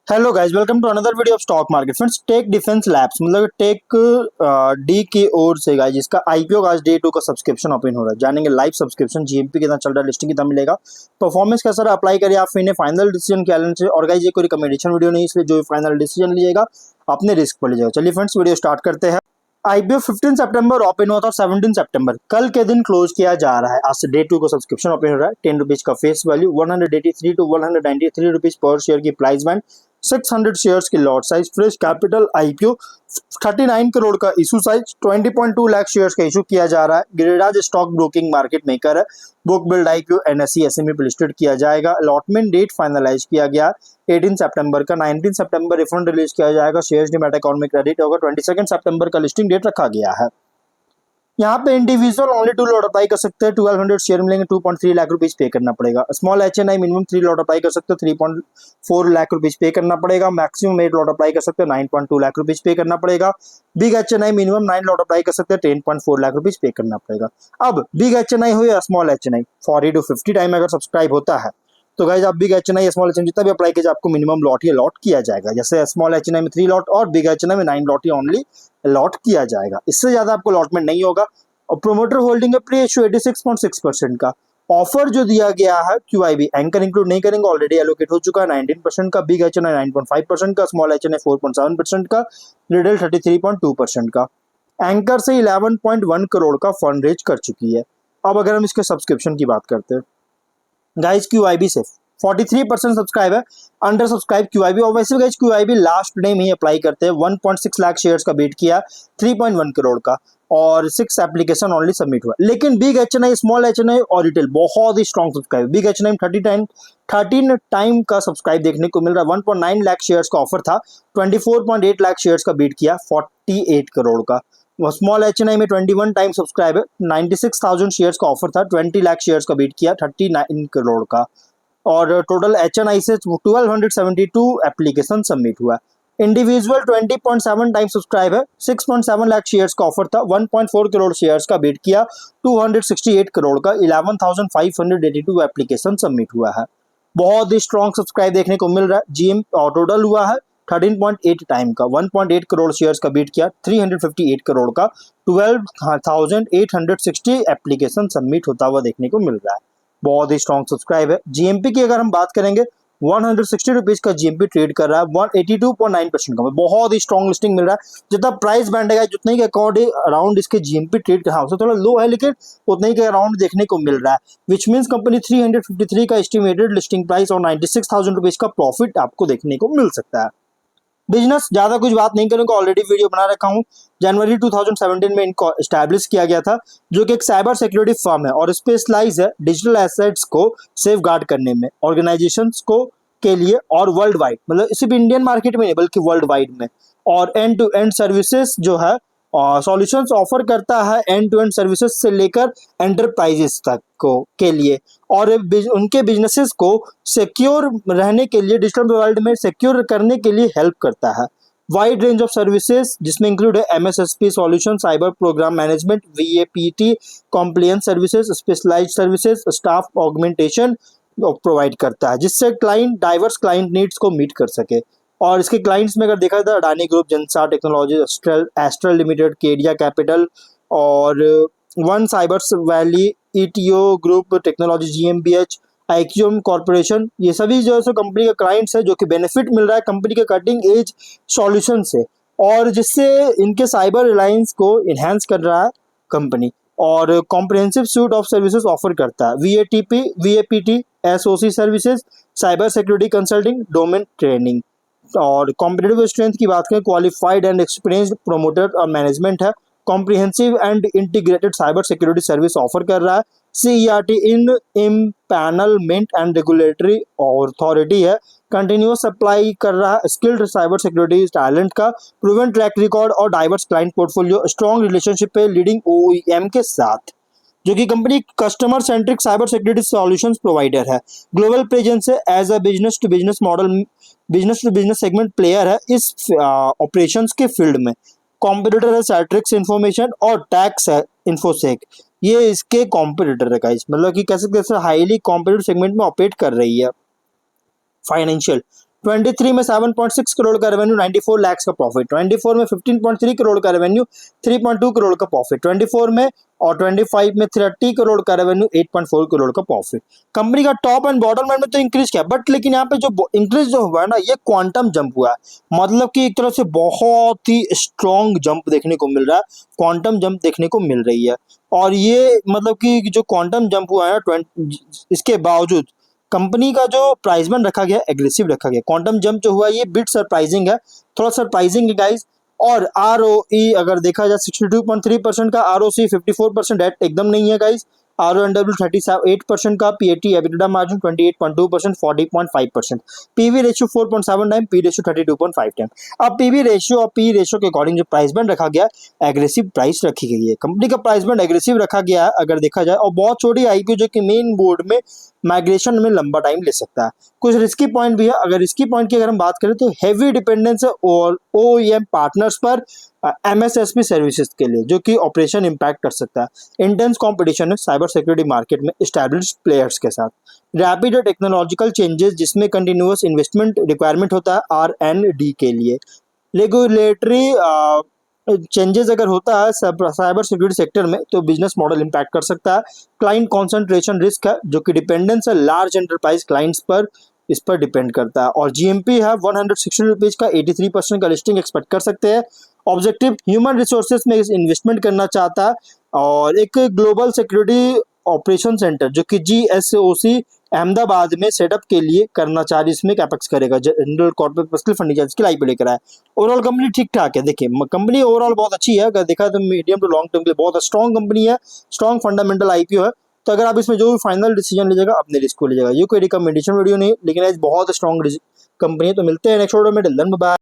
Hello guys, welcome to another video of stock market. Friends, Tech Defence Labs मतलब Tech D की ओर से guys जिसका IPO का आज डे 2 का सब्सक्रिप्शन ओपन हो रहा है। जानेंगे लाइव सब्सक्रिप्शन जीएमपी कितना चल रहा है, लिस्टिंग कितना मिलेगा, परफॉर्मेंस कैसा रहा, अप्लाई करिए आप इन्हें फाइनल डिसीजन क्या लेना चाहिए। और गाइस ये कोई रिकमेंडेशन वीडियो नहीं, इसलिए जो फाइनल डिसीजन लीजिएगा अपने रिस्क पर लीजिएगा। चलिए फ्रेंड्स, वीडियो स्टार्ट करते हैं। आईपीओ 15 सितंबर ओपन हुआ था और 17 सितंबर कल के दिन क्लोज किया जा रहा है। आज से डे 2 को सब्सक्रिप्शन ओपन हो रहा है। 10 रुपीज का फेस वैल्यू, 183 टू 193 रुपीज पर शेयर की प्राइस बैंड, 600 शेयर्स की lot size, fresh capital IPO 39 crore का इशू साइज, 20.2 लाख शेयर्स का इशू किया जा रहा है। Giriraj stock broking market maker है। Book build IPO NSE SME पे लिस्टेड किया जाएगा। अलॉटमेंट डेट फाइनलाइज किया गया 18 सितंबर का। 19 सितंबर रिफंड रिलीज किया जाएगा। शेयर्स डीमैट अकाउंट में क्रेडिट होगा। 22 सितंबर का लिस्टिंग डेट रखा गया है। यहाँ पे इंडिविजुअल ओनली 2 लॉट अप्लाई कर सकते हैं। 1200 शेयर मिलेंगे, 2.3 लाख रुपीज पे करना पड़ेगा। Small HNI minimum 3 lot apply कर सकते हैं, 3.4 लाख रुपीज पे करना पड़ेगा। मैक्सिमम 8 लॉट अप्लाई कर सकते हैं, 9.2 लाख रुपीज पे करना पड़ेगा। Big HNI minimum 9 lot apply कर सकते हैं, 10.4 लाख रुपीज पे करना पड़ेगा। अब बिग एचएनआई हो या स्मॉल एचएनआई, 40 to 50 टाइम अगर सब्सक्राइब होता है तो गाइज आप बिग एचएनआई स्मॉल एचएनआई जितना भी अप्लाई कीजिए आपको मिनिमम लॉट ही लॉट किया जाएगा। जैसे स्मॉल एचएनआई में 3 लॉट और बिग एचएनआई में 9 लॉट ही ओनली लॉट किया जाएगा। इससे ज्यादा आपको लॉटमेंट नहीं होगा। और प्रोमोटर होल्डिंग है प्री इशू 86.6% का। ऑफर जो दिया गया है क्यूआईबी एंकर इंक्लूड नहीं करेंगे, ऑलरेडी एलोकेट हो चुका है 19% का। बिग एचएनआई 9.5% का, स्मॉल एचएनआई 4.7% का, रिटेल 33.2% का। एंकर से 11.1 करोड़ का फंड रेज कर चुकी है। अब अगर हम इसके सब्सक्रिप्शन की बात करते हैं गाइस, क्यूआईबी से 43% सब्सक्राइब है, अंडर सब्सक्राइब क्यूआईबी। और वैसे गाइस क्यूआईबी लास्ट डे में ही अप्लाई करते हैं। 1.6 लाख शेयर्स का बीट किया, 3.1 करोड़ का, और 6 एप्लीकेशन ओनली सबमिट हुआ। लेकिन बिग एचएनआई स्मॉल एचएनआई और रिटेल बहुत ही स्ट्रॉन्ग सब्सक्राइब। बिग एचएनआई में 13 टाइम का सब्सक्राइब देखने को मिल रहा है। 1.9 लाख शेयर्स का ऑफर था, 24.8 लाख शेयर्स का बीट किया, 48 करोड़ का। स्मॉल एचएनआई में 21 टाइम सब्सक्राइब है, 96,000 शेयर्स का ऑफर था, 20 लाख शेयर्स का बीट किया, 39 करोड़ का। और टोटल एचएनआई से 1272 एप्लीकेशन सबमिट हुआ। इंडिविजुअल 20.7 टाइम सब्सक्राइब है, 6.7 लाख शेयर्स का ऑफर था, 1.4 करोड़ शेयर्स का बीट किया, 268 करोड़ का, 11,582 एप्लीकेशन सबमिट हुआ है। बहुत ही स्ट्रॉन्ग सब्सक्राइब देखने को मिल रहा है। जीएम और टोटल हुआ है 13.8 टाइम का, 1.8 करोड़ शेयर्स का बीट किया, 358 करोड़ का, 12,860 एप्लीकेशन सबमिट होता हुआ देखने को मिल रहा है। बहुत ही स्ट्रॉन्ग सब्सक्राइब है। जीएमपी की अगर हम बात करेंगे, 160 रुपीज का जीएमपी ट्रेड कर रहा है, 182.9% का, बहुत ही स्ट्रॉन्ग लिस्टिंग मिल रहा है। जितना प्राइस बैंड है जितने के अकॉर्डिंग अराउंड इसके जीएमपी ट्रेड का हाउस थोड़ा लो है, लेकिन उतने के अराउंड देखने को मिल रहा है। विच मीन्स कंपनी 353 का एस्टिमेटेड लिस्टिंग प्राइस और 96,000 रुपीज का प्रॉफिट आपको देखने को मिल सकता है। बिजनेस ज्यादा कुछ बात नहीं करूंगा, ऑलरेडी वीडियो बना रखा हूं। जनवरी 2017 में इनको एस्टैब्लिश किया गया था, जो कि एक साइबर सिक्योरिटी फर्म है और स्पेशलाइज है डिजिटल एसेट्स को सेफ गार्ड करने में ऑर्गेनाइजेशंस को के लिए, और वर्ल्ड वाइड, मतलब सिर्फ इंडियन मार्केट में नहीं बल्कि वर्ल्ड वाइड में। और एंड टू एंड सर्विसेज जो है सॉल्यूशंस ऑफर करता है, एंड टू एंड सर्विसेज से लेकर एंटरप्राइजेस तक को के लिए, और उनके बिजनेसेस को सिक्योर रहने के लिए, डिजिटल वर्ल्ड में सिक्योर करने के लिए हेल्प करता है। वाइड रेंज ऑफ सर्विसेज जिसमें इंक्लूड है MSSP solution, cyber program management, VAPT, compliance services, specialised services, staff augmentation provide करता है, जिससे क्लाइंट डाइवर्स क्लाइंट नीड्स को मीट कर सके। और इसके क्लाइंट्स में अगर देखा जाए, Adani group, Jansar technology, Astral limited, Kedia capital, और one cyber valley, ETO group technology, जीएमबीएच, आईक्यूएम कॉर्पोरेशन, ये सभी जो है सो कंपनी के क्लाइंट्स है, जो कि बेनिफिट मिल रहा है कंपनी के कटिंग एज सॉल्यूशन से, और जिससे इनके साइबर रिलायंस को इन्हेंस कर रहा है कंपनी, और comprehensive suite of services offer करता है। VATP, VAPT, SOC services, cyber security consulting, domain training. और कॉम्पिटिटिव स्ट्रेंथ की बात करें, क्वालिफाइड एंड एक्सपीरियंस्ड प्रोमोटर और मैनेजमेंट है। Comprehensive and integrated cyber security service offer कर रहा है। CERT In empanelment and regulatory authority है। कंटिन्यूअस सप्लाई कर रहा है स्किल्ड साइबर सिक्योरिटी टैलेंट का। प्रूवन ट्रैक रिकॉर्ड और diverse client portfolio, strong relationship है लीडिंग ओईएम के साथ, जो कि company customer centric cyber security solutions provider है। ग्लोबल प्रेजेंस है, as a business to business model, business to business segment player है इस ऑपरेशंस के फील्ड में। कॉम्पिटिटर है सैट्रिक्स इंफॉर्मेशन और टैक्स है इन्फोसेक, ये इसके कॉम्पिटिटर है गाइस, मतलब कि कैसे कैसे हाईली कॉम्पिटिटिव सेगमेंट में ऑपरेट कर रही है। फाइनेंशियल 23 में 7.6 करोड़ का रेवेन्यू, 94 लाख का प्रॉफिट। 24 में 15.3 करोड़ का रेवेन्यू, 3.2 करोड़ का प्रॉफिट। 24 में और 25 में 30 करोड़ का रेवेन्यू, 8.4 करोड़ का प्रॉफिट। कंपनी का टॉप एंड बॉटम लाइन में तो इंक्रीज किया, बट लेकिन यहाँ पे जो इंक्रीज जो हुआ है ना, ये क्वांटम जंप हुआ है। मतलब कि एक तरह से बहुत ही स्ट्रॉन्ग जंप देखने को मिल रहा है, क्वांटम जंप देखने को मिल रही है। और ये मतलब कि जो क्वांटम जंप हुआ है इसके बावजूद कंपनी का जो प्राइस बैंड रखा गया एग्रेसिव रखा गया। क्वांटम जंप जो हुआ ये बिट सरप्राइजिंग है, थोड़ा सरप्राइजिंग है गाइज। और ROE अगर देखा जाए 62.3% का, ROC 54% डेट एकदम नहीं है गाइज। RONW 38% का, PAT EBITDA margin 28.2%, 40.5%, PV ratio 4.7 time, P ratio 32.5 time. अब PV रेशियो और P रेशियो के अकॉर्डिंग जो प्राइस बैंड रखा गया, एग्रेसिव प्राइस रखी गई है। कंपनी का प्राइस बैंड एग्रेसिव रखा गया है अगर देखा जाए, और बहुत छोटी IPO जो कि मेन बोर्ड में माइग्रेशन में लंबा टाइम ले सकता है। कुछ रिस्की पॉइंट भी है। अगर रिस्की पॉइंट की अगर हम बात करें तो हैवी डिपेंडेंस है OEM पार्टनर्स पर MSSP सर्विसेज के लिए, जो कि ऑपरेशन इम्पैक्ट कर सकता है। इंटेंस कंपटीशन है साइबर सिक्योरिटी मार्केट में एस्टैब्लिश्ड प्लेयर्स के साथ। रैपिड और टेक्नोलॉजिकल चेंजेस जिसमें कंटिन्यूअस इन्वेस्टमेंट रिक्वायरमेंट होता है R&D के लिए। रेगुलेटरी चेंजेस अगर होता है साइबर सिक्योरिटी सेक्टर में तो बिजनेस मॉडल इम्पैक्ट कर सकता है। क्लाइंट कॉन्सेंट्रेशन रिस्क है, जो कि डिपेंडेंस है लार्ज एंटरप्राइज क्लाइंट्स पर, इस पर डिपेंड करता है। और GMP है 160 रुपीज का, 83% का लिस्टिंग एक्सपेक्ट कर सकते हैं। ऑब्जेक्टिव ह्यूमन रिसोर्सेज में इन्वेस्टमेंट करना चाहता है, और एक ग्लोबल सिक्योरिटी ऑपरेशन सेंटर जो कि GSOC अहमदाबाद में सेटअप के लिए करना चाह रही, इसमें कैपेक्स करेगा। जनरल कॉर्पोरेट पर्सनल फंडिंग इसकी लाइफ पे लेकर आया। ओवरऑल कंपनी ठीक ठाक है। देखिए कंपनी ओवरऑल बहुत अच्छी है, अगर देखा तो मीडियम टू लॉन्ग टर्म के लिए बहुत स्ट्रॉन्ग कंपनी है, स्ट्रॉन्ग फंडामेंटल IPO है। तो अगर आप इसमें जो भी फाइनल डिसीजन लीजिएगा अपने रिस्क को लीजिएगा। ये कोई रिकमेंडेशन वीडियो नहीं, लेकिन आज बहुत स्ट्रॉन्ग कंपनी है। तो मिलते हैं नेक्स्ट वीडियो में, टिल देन बाय।